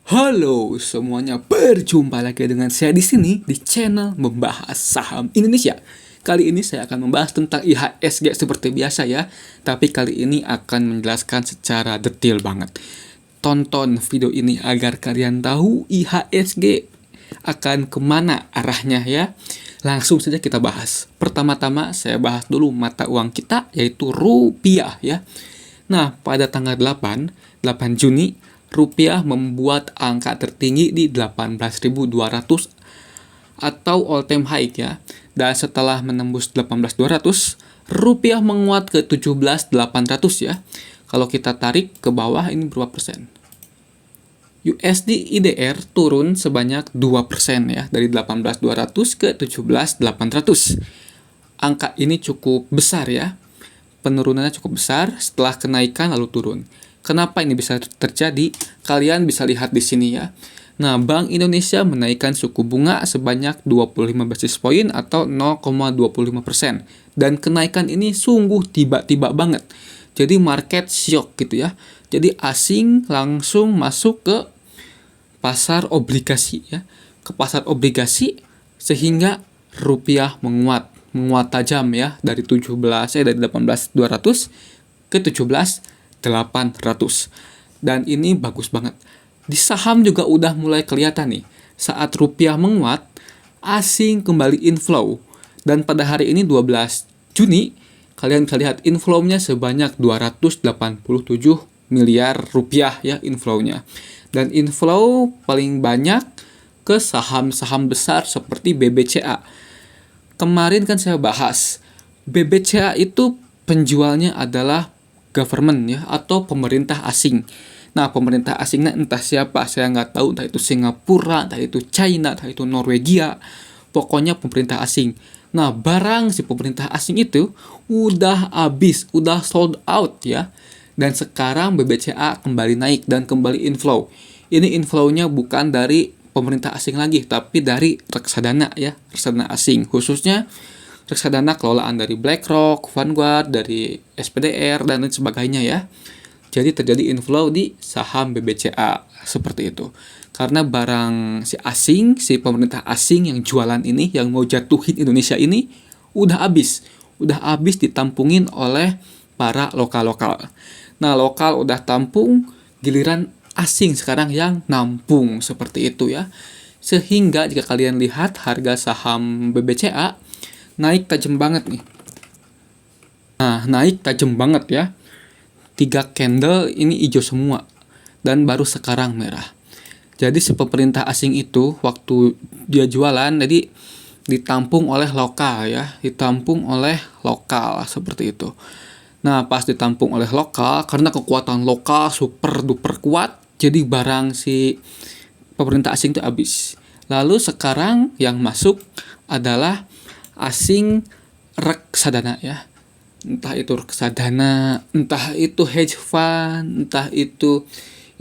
Halo semuanya, berjumpa lagi dengan saya di sini di channel membahas saham Indonesia. Kali ini saya akan membahas tentang IHSG seperti biasa ya, tapi kali ini akan menjelaskan secara detail banget. Tonton video ini agar kalian tahu IHSG akan kemana arahnya ya. Langsung saja kita bahas. Pertama-tama saya bahas dulu mata uang kita, yaitu rupiah ya. Nah, pada tanggal 8 Juni, rupiah membuat angka tertinggi di 18.200 atau all time high ya. Dan setelah menembus 18.200, rupiah menguat ke 17.800 ya. Kalau kita tarik ke bawah ini berapa persen? USD IDR turun sebanyak 2% ya, dari 18.200 ke 17.800. Angka ini cukup besar ya. Penurunannya cukup besar setelah kenaikan lalu turun. Kenapa ini bisa terjadi? Kalian bisa lihat di sini ya. Nah, Bank Indonesia menaikkan suku bunga sebanyak 25 basis point atau 0,25%. Dan kenaikan ini sungguh tiba-tiba banget. Jadi market shock gitu ya. Jadi asing langsung masuk ke pasar obligasi ya. Ke pasar obligasi sehingga rupiah menguat tajam ya, dari 18.200 ke 17.800. Dan ini bagus banget. Di saham juga udah mulai kelihatan nih. Saat rupiah menguat, asing kembali inflow. Dan pada hari ini 12 Juni, kalian bisa lihat inflow-nya sebanyak 287 miliar rupiah ya inflow-nya. Dan inflow paling banyak ke saham-saham besar seperti BBCA. Kemarin kan saya bahas, BBCA itu penjualnya adalah government ya, atau pemerintah asing. Nah, pemerintah asingnya entah siapa, saya nggak tahu, entah itu Singapura, entah itu China, entah itu Norwegia, pokoknya pemerintah asing. Nah, barang si pemerintah asing itu udah habis, udah sold out ya. Dan sekarang BBCA kembali naik dan kembali inflow. Ini inflow-nya bukan dari pemerintah asing lagi, tapi dari reksadana ya, reksadana asing, khususnya reksadana kelolaan dari BlackRock, Vanguard, dari SPDR, dan lain sebagainya ya. Jadi terjadi inflow di saham BBCA seperti itu. Karena barang si asing, si pemerintah asing yang jualan ini, yang mau jatuhin Indonesia ini, udah habis ditampungin oleh para lokal-lokal. Nah, lokal udah tampung, giliran asing sekarang yang nampung seperti itu ya. Sehingga jika kalian lihat harga saham BBCA naik tajam banget nih. Nah, naik tajam banget ya. 3 candle ini hijau semua dan baru sekarang merah. Jadi si pemerintah asing itu waktu dia jualan jadi ditampung oleh lokal ya, ditampung oleh lokal seperti itu. Nah, pas ditampung oleh lokal, karena kekuatan lokal super duper kuat, jadi barang si pemerintah asing itu habis. Lalu sekarang yang masuk adalah asing reksadana ya. Entah itu reksadana, entah itu hedge fund, entah itu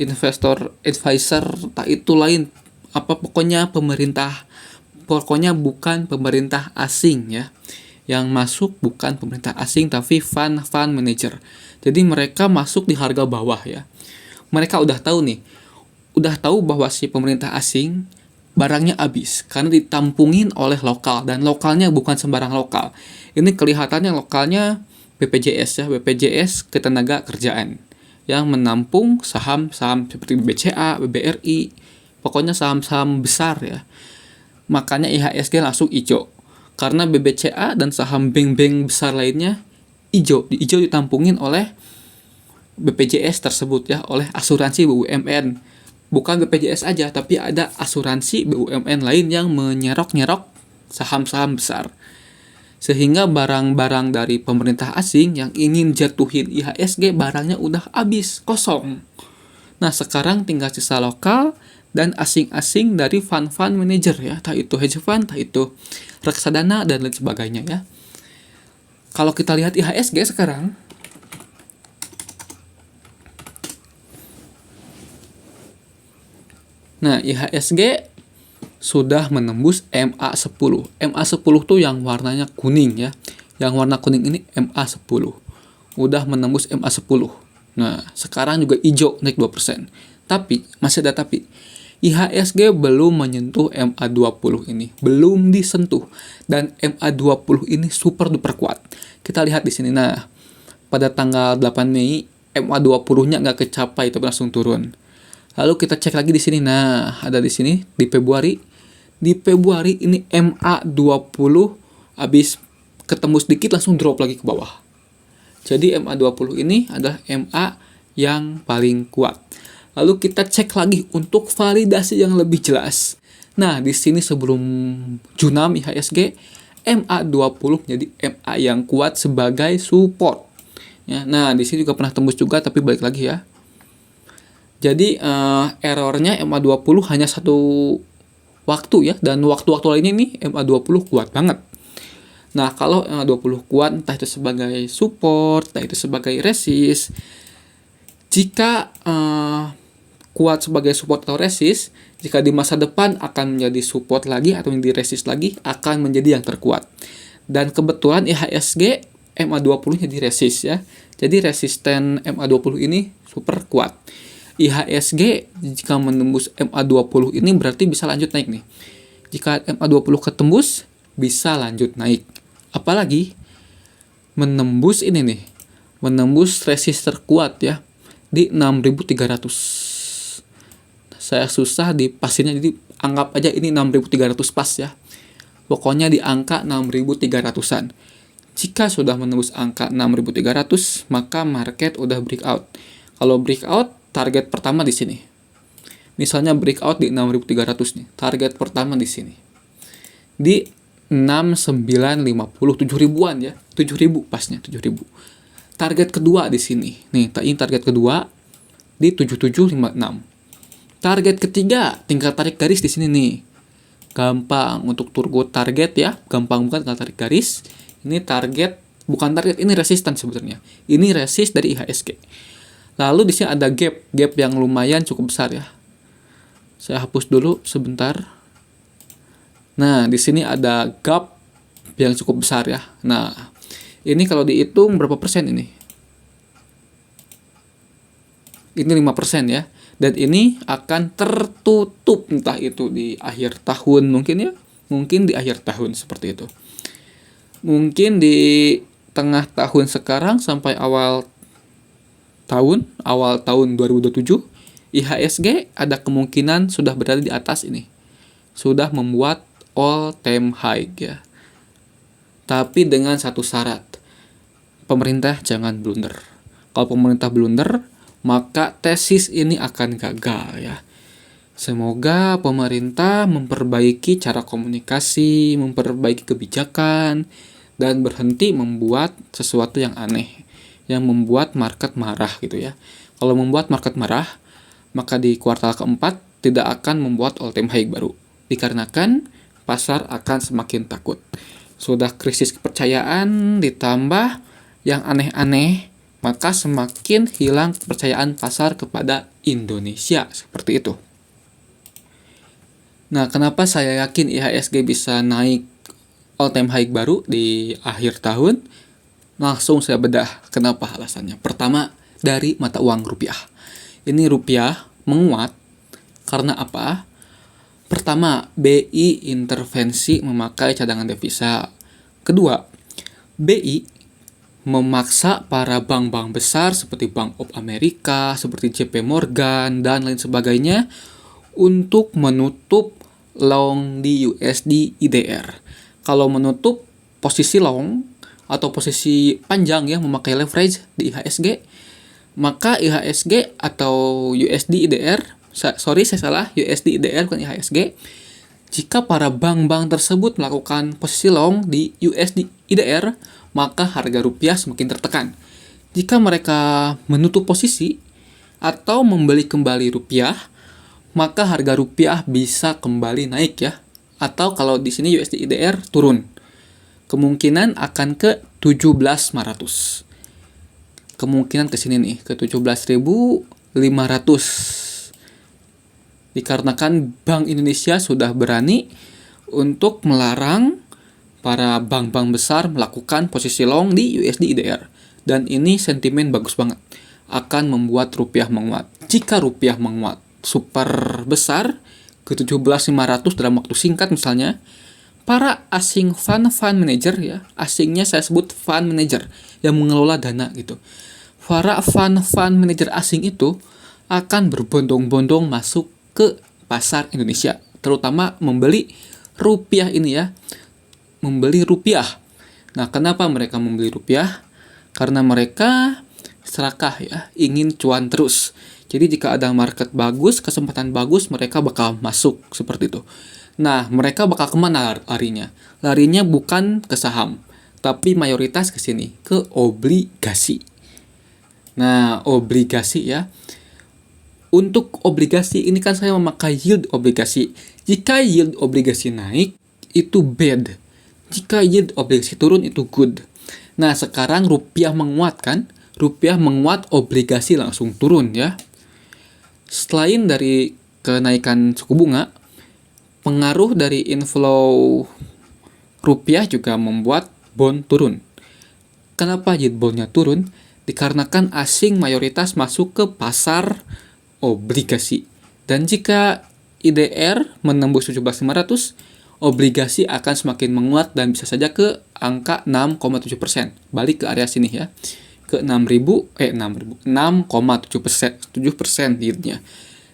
investor advisor, entah itu lain. Pokoknya bukan pemerintah asing ya. Yang masuk bukan pemerintah asing tapi fund manager. Jadi mereka masuk di harga bawah ya. Mereka udah tahu bahwa si pemerintah asing barangnya habis karena ditampungin oleh lokal, dan lokalnya bukan sembarang lokal. Ini kelihatannya lokalnya BPJS ya, BPJS Ketenagakerjaan yang menampung saham-saham seperti BBCA, BBRI, pokoknya saham-saham besar ya. Makanya IHSG langsung hijau. Karena BBCA dan saham bank-bank besar lainnya hijau ditampungin oleh BPJS tersebut ya, oleh asuransi BUMN. Bukan BPJS aja, tapi ada asuransi BUMN lain yang menyerok-nyerok saham-saham besar. Sehingga barang-barang dari pemerintah asing yang ingin jatuhin IHSG, barangnya udah habis, kosong. Nah, sekarang tinggal sisa lokal dan asing-asing dari fund manager ya, entah itu hedge fund, entah itu reksadana, dan lain sebagainya ya. Kalau kita lihat IHSG sekarang, nah, IHSG sudah menembus MA10. MA10 tuh yang warnanya kuning ya. Yang warna kuning ini MA10. Udah menembus MA10. Nah, sekarang juga hijau naik 2%. Tapi, masih ada tapi. IHSG belum menyentuh MA20 ini, belum disentuh. Dan MA20 ini super duper kuat. Kita lihat di sini. Nah, pada tanggal 8 Mei MA20-nya nggak kecapai, tapi langsung turun. Lalu kita cek lagi di sini. Nah, ada di sini di Februari. Di Februari ini MA20 habis ketemu sedikit langsung drop lagi ke bawah. Jadi MA20 ini adalah MA yang paling kuat. Lalu kita cek lagi untuk validasi yang lebih jelas. Nah, di sini sebelum Junam IHSG, MA20 menjadi MA yang kuat sebagai support. Ya, nah, di sini juga pernah tembus juga, tapi balik lagi ya. Jadi errornya MA20 hanya satu waktu ya, dan waktu-waktu lainnya ini MA20 kuat banget. Nah, kalau MA20 kuat, entah itu sebagai support, entah itu sebagai resist, jika kuat sebagai support atau resist, jika di masa depan akan menjadi support lagi atau menjadi resist lagi, akan menjadi yang terkuat. Dan kebetulan IHSG MA20 jadi resist ya. Jadi resisten MA20 ini super kuat. IHSG jika menembus MA20 ini berarti bisa lanjut naik nih. Jika MA20 ketembus, bisa lanjut naik. Apalagi menembus ini nih, menembus resist terkuat ya di 6.300. Saya susah di pastinya, jadi anggap aja ini 6.300 pas ya. Pokoknya di angka 6.300-an. Jika sudah menembus angka 6.300, maka market udah breakout. Kalau breakout, target pertama di sini. Misalnya breakout di 6.300 nih, target pertama di sini. Di 6.950, 7.000-an ya. 7.000 pasnya, 7.000. Target kedua di sini. Nih, ini target kedua di 7756. Target ketiga, tinggal tarik garis di sini nih. Gampang untuk turbo target ya, gampang bukan tinggal tarik garis. Ini target, bukan target, ini resisten sebenarnya. Ini resist dari IHSG. Lalu di sini ada gap yang lumayan cukup besar ya. Saya hapus dulu sebentar. Nah, di sini ada gap yang cukup besar ya. Nah, ini kalau dihitung berapa persen ini? Ini 5% ya. Dan ini akan tertutup entah itu di akhir tahun mungkin ya. Mungkin di akhir tahun seperti itu. Mungkin di tengah tahun sekarang sampai awal tahun 2027, IHSG ada kemungkinan sudah berada di atas ini. Sudah membuat all time high ya. Tapi dengan satu syarat. Pemerintah jangan blunder. Kalau pemerintah blunder, maka tesis ini akan gagal ya. Semoga pemerintah memperbaiki cara komunikasi, memperbaiki kebijakan, dan berhenti membuat sesuatu yang aneh, yang membuat market marah gitu ya. Kalau membuat market marah, maka di kuartal keempat tidak akan membuat all time high baru. Dikarenakan pasar akan semakin takut. Sudah krisis kepercayaan ditambah yang aneh-aneh, maka semakin hilang kepercayaan pasar kepada Indonesia. Seperti itu. Nah, kenapa saya yakin IHSG bisa naik all time high baru di akhir tahun? Langsung saya bedah kenapa alasannya. Pertama, dari mata uang rupiah. Ini rupiah menguat karena apa? Pertama, BI intervensi memakai cadangan devisa. Kedua, BI memaksa para bank-bank besar seperti Bank of America, seperti JP Morgan, dan lain sebagainya untuk menutup long di USD IDR. Kalau menutup posisi long atau posisi panjang ya, memakai leverage di IHSG, maka IHSG atau USD IDR, USD IDR bukan IHSG, jika para bank-bank tersebut melakukan posisi long di USD IDR, maka harga rupiah semakin tertekan. Jika mereka menutup posisi atau membeli kembali rupiah, maka harga rupiah bisa kembali naik ya. Atau kalau di sini USD IDR turun. Kemungkinan akan ke 17.500. Kemungkinan ke sini nih, ke 17.500. Dikarenakan Bank Indonesia sudah berani untuk melarang para bank-bank besar melakukan posisi long di USD IDR. Dan ini sentimen bagus banget. Akan membuat rupiah menguat. Jika rupiah menguat super besar, ke 17.500 dalam waktu singkat misalnya, para asing fund manager ya, asingnya saya sebut fund manager yang mengelola dana gitu. Para fund manager asing itu akan berbondong-bondong masuk ke pasar Indonesia, terutama membeli rupiah ini ya, membeli rupiah. Nah, kenapa mereka membeli rupiah? Karena mereka serakah ya, ingin cuan terus. Jadi jika ada market bagus, kesempatan bagus, mereka bakal masuk seperti itu. Nah, mereka bakal kemana larinya? Larinya bukan ke saham, tapi mayoritas ke sini, ke obligasi. Nah, obligasi ya. Untuk obligasi ini kan saya memakai yield obligasi. Jika yield obligasi naik, itu bad. Jika yield obligasi turun, itu good. Nah, sekarang rupiah menguat kan? Rupiah menguat, obligasi langsung turun ya. Selain dari kenaikan suku bunga, pengaruh dari inflow rupiah juga membuat bond turun. Kenapa yield bondnya turun? Dikarenakan asing mayoritas masuk ke pasar obligasi. Dan jika IDR menembus 17.500, obligasi akan semakin menguat dan bisa saja ke angka 6,7%. Balik ke area sini ya. Ke 6,7% yieldnya.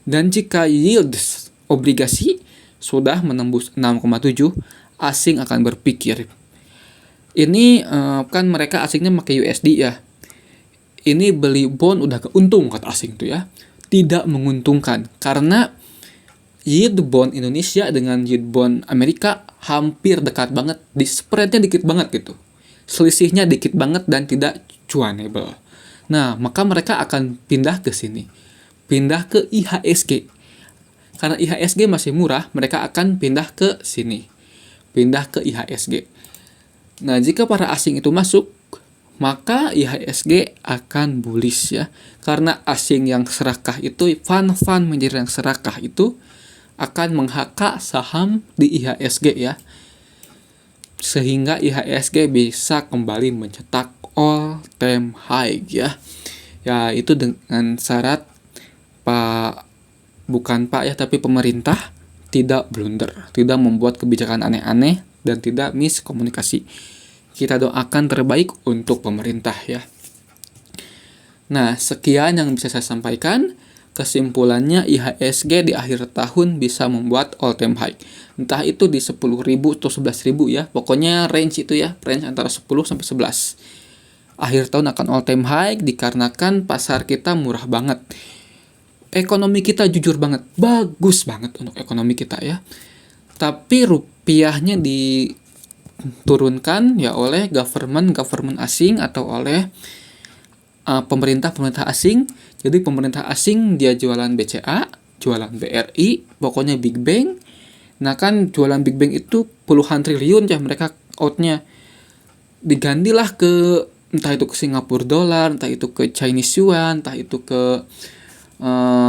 Dan jika yield obligasi sudah menembus 6,7, asing akan berpikir, ini kan mereka asingnya pakai USD ya, ini beli bond udah keuntung kata asing tuh ya. Tidak menguntungkan karena yield bond Indonesia dengan yield bond Amerika hampir dekat banget, di spreadnya dikit banget gitu, selisihnya dikit banget dan tidak cuanable. Nah, maka mereka akan pindah ke sini, pindah ke IHSG. Karena IHSG masih murah, mereka akan pindah ke sini, pindah ke IHSG. Nah, jika para asing itu masuk, maka IHSG akan bullish ya. Karena asing yang serakah itu, fund manager yang serakah itu akan menghaka saham di IHSG ya. Sehingga IHSG bisa kembali mencetak all time high ya. Ya, itu dengan syarat bukan Pak ya, tapi pemerintah tidak blunder, tidak membuat kebijakan aneh-aneh dan tidak miskomunikasi. Kita doakan terbaik untuk pemerintah ya. Nah, sekian yang bisa saya sampaikan. Kesimpulannya, IHSG di akhir tahun bisa membuat all time high. Entah itu di 10.000 atau 11.000 ya. Pokoknya range itu ya, range antara 10 sampai 11. Akhir tahun akan all time high dikarenakan pasar kita murah banget. Ekonomi kita jujur banget, bagus banget untuk ekonomi kita ya. Tapi rupiahnya diturunkan ya oleh government asing atau oleh pemerintah asing. Jadi pemerintah asing dia jualan BCA, jualan BRI, pokoknya Big Bang. Nah kan jualan Big Bang itu puluhan triliun ya mereka outnya. Digantilah ke entah itu ke Singapura dollar, entah itu ke Chinese yuan, entah itu ke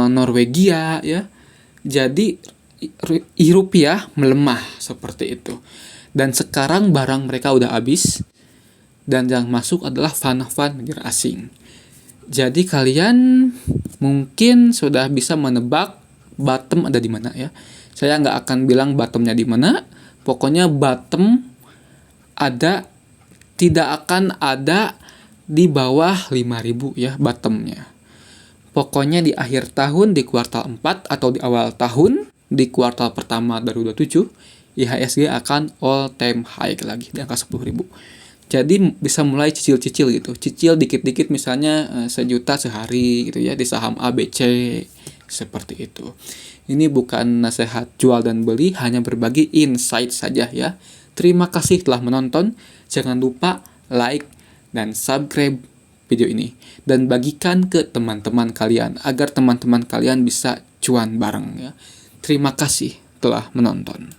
Norwegia ya. Jadi rupiah melemah seperti itu. Dan sekarang barang mereka udah habis dan yang masuk adalah fund manager asing. Jadi kalian mungkin sudah bisa menebak bottom ada di mana ya. Saya nggak akan bilang bottomnya di mana. Pokoknya bottom tidak akan ada di bawah 5.000 ya bottomnya. Pokoknya di akhir tahun, di kuartal 4 atau di awal tahun, di kuartal pertama 2027, IHSG akan all time high lagi di angka 10.000. Jadi bisa mulai cicil-cicil gitu. Cicil dikit-dikit misalnya 1 juta sehari gitu ya di saham ABC seperti itu. Ini bukan nasihat jual dan beli, hanya berbagi insight saja ya. Terima kasih telah menonton. Jangan lupa like dan subscribe video ini dan bagikan ke teman-teman kalian agar teman-teman kalian bisa cuan bareng ya. Terima kasih telah menonton.